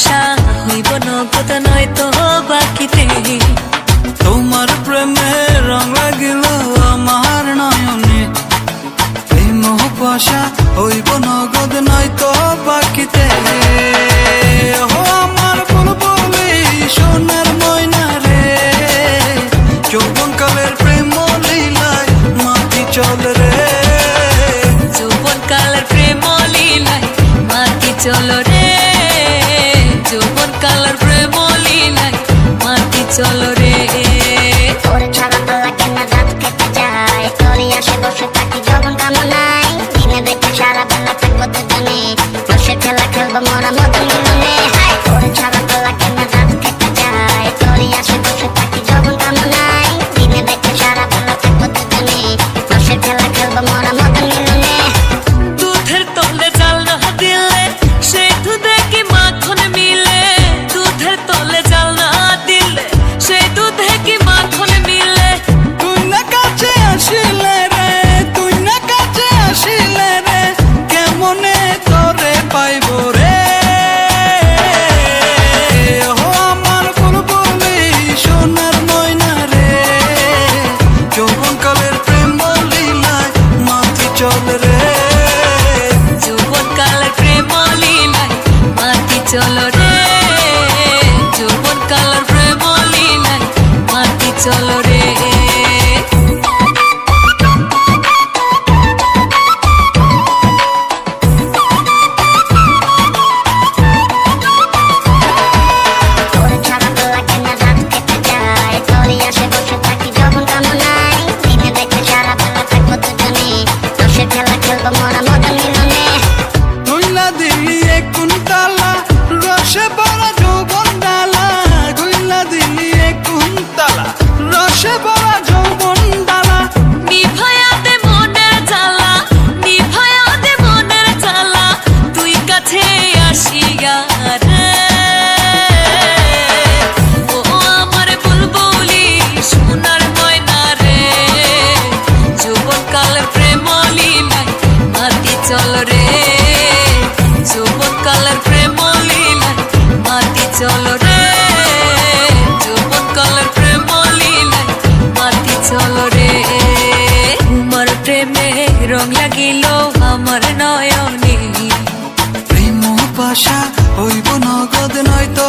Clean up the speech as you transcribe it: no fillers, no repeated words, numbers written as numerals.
পাশা হইব নগদ নয়তো বাকিতে। তোমার প্রেমে রং লাগিল আমার নয়নে, এই মোহ পাশা হইব নগদ নয়তো বাকিতে। ও আমার বুলবুলি সোনার ময়না রে, যৌবন কালের প্রেম লীলায় মাটি চলে রে। যৌবন কালের প্রেম লীলায় মাটি চলো রে, যৌবন কালের প্রেম লীলায় মাটি চলো রে। ওরে ছাড়া তো লাগে না, রাত কেটে যায় তোরই আসে বসে থাকি যৌবন কামনায়। দিনে দেখে সারা বেলা থাকবো দুজনে, রসের খেলা খেলবো মোরা মধু মিলনে। ওরে ছাড়া তো লাগে না, রাত কেটে যায় তোরই আসে বসে থাকি যৌবন কামনায়। দিনে দেখে সারা বেলা থাকবো দুজনে, রসের খেলা খেলবো মোরা মধু মিলনে। দুধের তলে জাল না দিলে সেই দুধে কি মাখন মিলে, দুধের তলে জাল না দিলে সেই দুধে কি মাখন মিলে। তুই না কাছে আসিলে রে, তুই না কাছে আসিলে রে, কেমনে তোরে পাইব রে। ও আমার বুলবুলি সোনার ময়না রে, যৌবন কালের প্রেম লীলায় মাটি চলে রে। যৌবন কালের প্রেম লীলায় মাটি চলো রে, যৌবন কালের প্রেম লীলায় মাটি চলো রে। ওরে ছাড়া তো লাগে না, রাত কেটে যায় তোরই আসে বসে থাকি যৌবন কামনায়। দিনে দেখে সারা বেলা থাকবো দুজনে, রসের খেলা খেলবো মোরা মধু মিলনে। গুইলা দিলি এক কুন্তলা রসে ভরা যৌবন ডালা, গুইলা দিলি এক কুন্তলা রসে ভরা যৌবন ডালা। নিভায়া দে মনের জ্বালা, নিভায়া দে মনের জ্বালা, তুই কাছে আসিয়া রে। ও আমার বুলবুলি সোনার ময়না রে, যৌবন কালের প্রেম লীলায় মাটি চলো রে, যৌবন কালের প্রেম লীলায় মাটি চলো রে, যৌবন কালের প্রেম লীলায় মাটি চলো রে। তোমার প্রেমে রং লাগিল আমার নয়নে, প্রেম পাশা হইব নগদ নয়তো